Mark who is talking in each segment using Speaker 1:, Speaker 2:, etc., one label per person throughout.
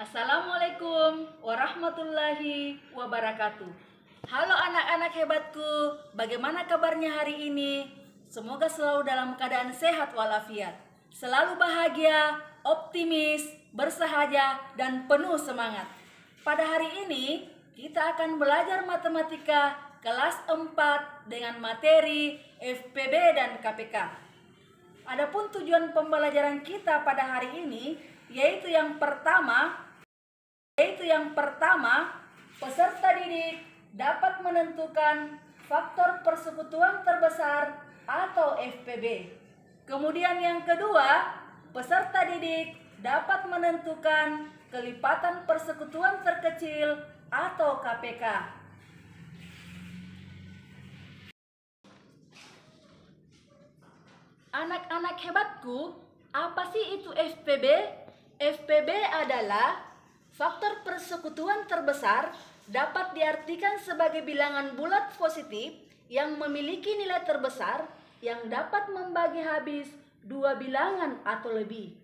Speaker 1: Assalamualaikum warahmatullahi wabarakatuh. Halo anak-anak hebatku, bagaimana kabarnya hari ini? Semoga selalu dalam keadaan sehat walafiat, selalu bahagia, optimis, bersahaja, dan penuh semangat. Pada hari ini, kita akan belajar matematika kelas 4 dengan materi FPB dan KPK. Adapun tujuan pembelajaran kita pada hari ini, yaitu yang pertama, peserta didik dapat menentukan faktor persekutuan terbesar atau FPB. Kemudian yang kedua, peserta didik dapat menentukan kelipatan persekutuan terkecil atau KPK. Anak-anak hebatku, apa sih itu FPB? FPB adalah faktor persekutuan terbesar, dapat diartikan sebagai bilangan bulat positif yang memiliki nilai terbesar yang dapat membagi habis dua bilangan atau lebih.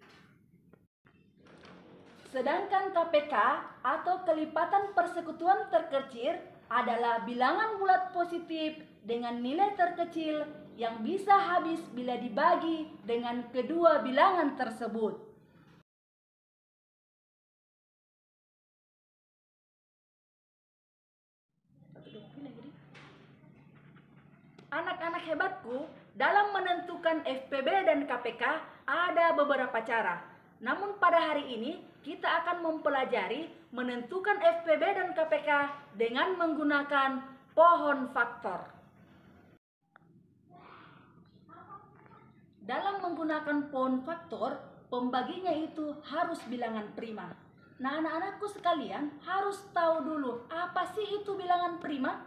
Speaker 1: Sedangkan KPK atau kelipatan persekutuan terkecil adalah bilangan bulat positif dengan nilai terkecil yang bisa habis bila dibagi dengan kedua bilangan tersebut. Anak-anak hebatku, dalam menentukan FPB dan KPK ada beberapa cara. Namun pada hari ini kita akan mempelajari menentukan FPB dan KPK dengan menggunakan pohon faktor. Dalam menggunakan pohon faktor, pembaginya itu harus bilangan prima. Nah, anak-anakku sekalian harus tahu dulu apa sih itu bilangan prima?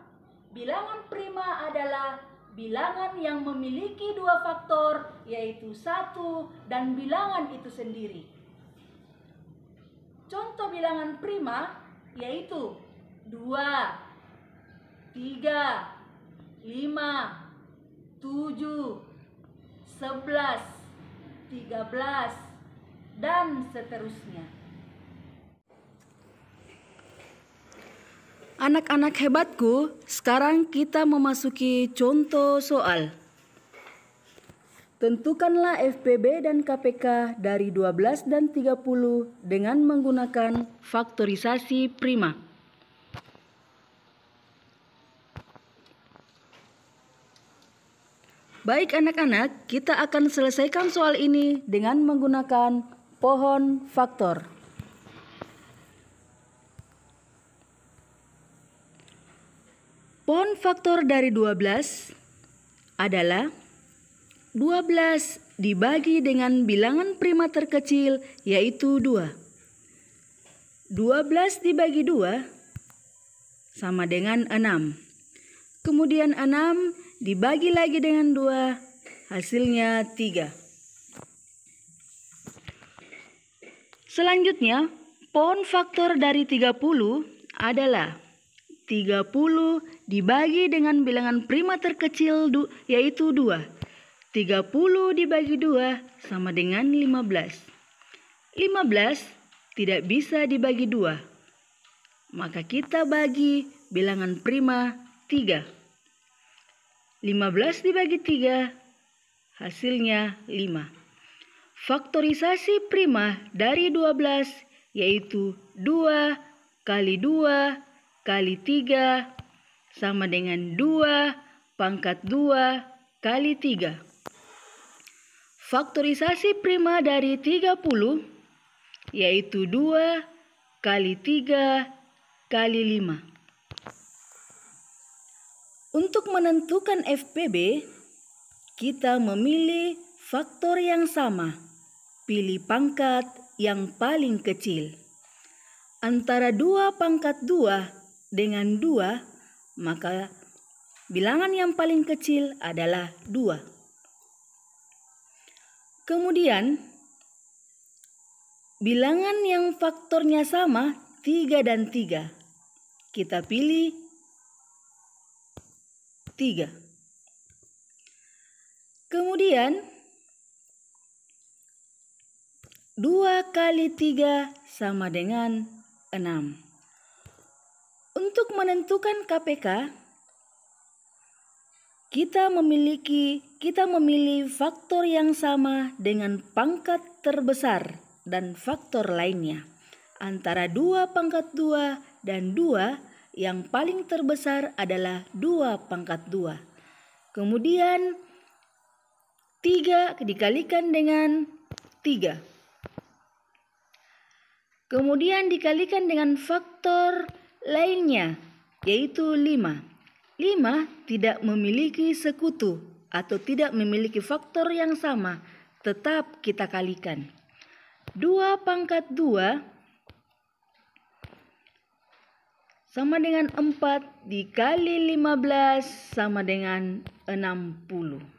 Speaker 1: Bilangan prima adalah bilangan yang memiliki dua faktor, yaitu 1 dan bilangan itu sendiri. Contoh bilangan prima yaitu 2, 3, 5, 7, 11, 13, dan seterusnya. Anak-anak hebatku, sekarang kita memasuki contoh soal. Tentukanlah FPB dan KPK dari 12 dan 30 dengan menggunakan faktorisasi prima. Baik anak-anak, kita akan selesaikan soal ini dengan menggunakan pohon faktor. Pohon faktor dari 12 adalah 12 dibagi dengan bilangan prima terkecil yaitu 2. 12 dibagi 2 sama dengan 6. Kemudian 6 dibagi lagi dengan 2, hasilnya 3. Selanjutnya, pohon faktor dari 30 adalah 30 dibagi dengan bilangan prima terkecil yaitu 2. 30 dibagi 2 sama dengan 15. 15 tidak bisa dibagi 2. Maka kita bagi bilangan prima 3. 15 dibagi 3 hasilnya 5. Faktorisasi prima dari 12 yaitu 2 kali 2 kali 3 sama dengan 2 pangkat 2 kali 3. Faktorisasi prima dari 30 yaitu 2 kali 3 kali 5. Untuk menentukan FPB, kita memilih faktor yang sama. pilih pangkat yang paling kecil. Antara 2 pangkat 2 dengan 2, maka bilangan yang paling kecil adalah 2. Kemudian, bilangan yang faktornya sama 3 dan 3. Kita pilih 3. Kemudian 2 kali 3 sama dengan 6. Untuk menentukan KPK, kita memilih faktor yang sama dengan pangkat terbesar dan faktor lainnya. Antara 2 pangkat 2 dan 2, yang paling terbesar adalah 2 pangkat 2. Kemudian 3 dikalikan dengan 3. Kemudian dikalikan dengan faktor lainnya, yaitu 5. 5 tidak memiliki sekutu atau tidak memiliki faktor yang sama, tetap kita kalikan. 2 pangkat 2 sama dengan 4 dikali 15 sama dengan 60.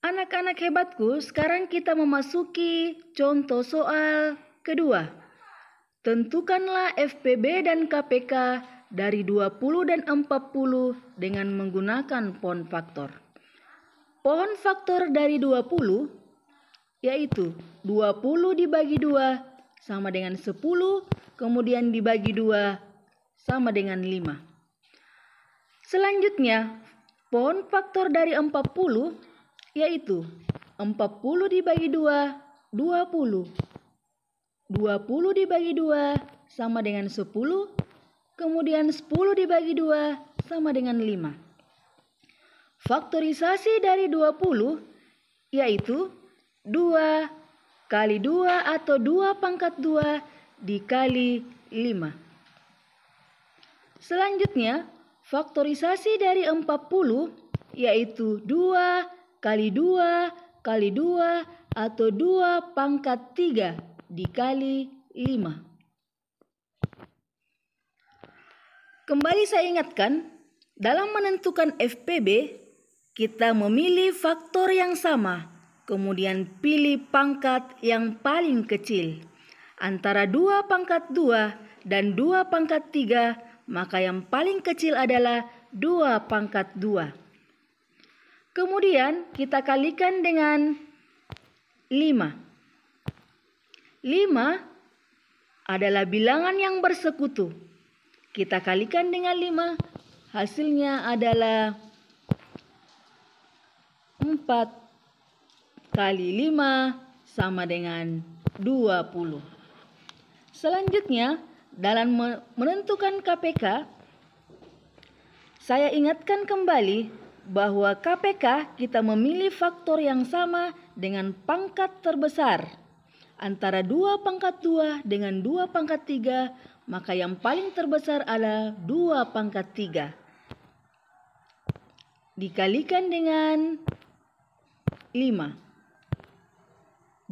Speaker 1: Anak-anak hebatku, sekarang kita memasuki contoh soal kedua. Tentukanlah FPB dan KPK dari 20 dan 40 dengan menggunakan pohon faktor. Pohon faktor dari 20 yaitu 20 dibagi 2 sama dengan 10, kemudian dibagi 2 sama dengan 5. Selanjutnya, pohon faktor dari 40 yaitu 40 dibagi 2, 20. 20 dibagi 2 sama dengan 10, kemudian 10 dibagi 2 sama dengan 5. Faktorisasi dari 20 yaitu 2 kali 2 atau 2 pangkat 2 dikali 5. Selanjutnya, faktorisasi dari 40 yaitu 2 kali 2 kali 2 atau 2 pangkat 3 dikali 5. Kembali saya ingatkan, dalam menentukan FPB, kita memilih faktor yang sama, kemudian pilih pangkat yang paling kecil. Antara 2 pangkat 2 dan 2 pangkat 3, maka yang paling kecil adalah 2 pangkat 2. Kemudian kita kalikan dengan 5. 5 adalah bilangan yang bersekutu. Kita kalikan dengan 5, hasilnya adalah 4 kali 5 sama dengan 20. Selanjutnya, dalam menentukan KPK, saya ingatkan kembali bahwa KPK kita memilih faktor yang sama dengan pangkat terbesar. Antara 2 pangkat 2 dengan 2 pangkat 3, maka yang paling terbesar adalah 2 pangkat 3. Dikalikan dengan 5.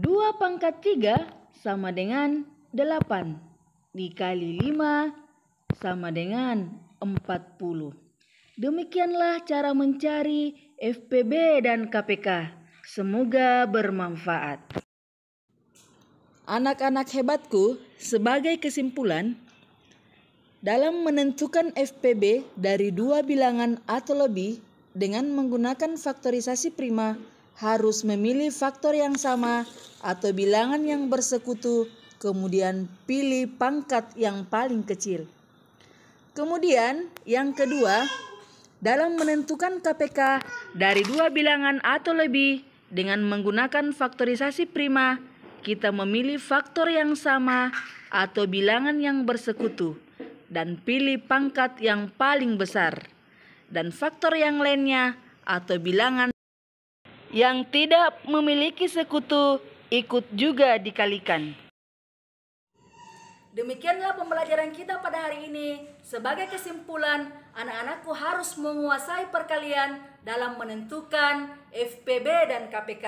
Speaker 1: 2 pangkat 3 sama dengan 8. Dikali 5 sama dengan 40. Demikianlah cara mencari FPB dan KPK. Semoga bermanfaat. Anak-anak hebatku, sebagai kesimpulan, dalam menentukan FPB dari 2 bilangan atau lebih dengan menggunakan faktorisasi prima, harus memilih faktor yang sama atau bilangan yang bersekutu, kemudian pilih pangkat yang paling kecil. Kemudian yang kedua, dalam menentukan KPK dari 2 bilangan atau lebih dengan menggunakan faktorisasi prima, kita memilih faktor yang sama atau bilangan yang bersekutu dan pilih pangkat yang paling besar, dan faktor yang lainnya atau bilangan yang tidak memiliki sekutu ikut juga dikalikan. Demikianlah pembelajaran kita pada hari ini. Sebagai kesimpulan, anak-anakku harus menguasai perkalian dalam menentukan FPB dan KPK.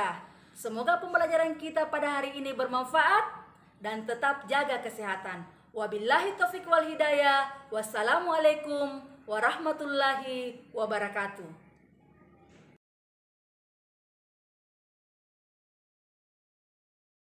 Speaker 1: Semoga pembelajaran kita pada hari ini bermanfaat dan tetap jaga kesehatan. Wabillahi taufiq wal hidayah. Wassalamualaikum warahmatullahi wabarakatuh.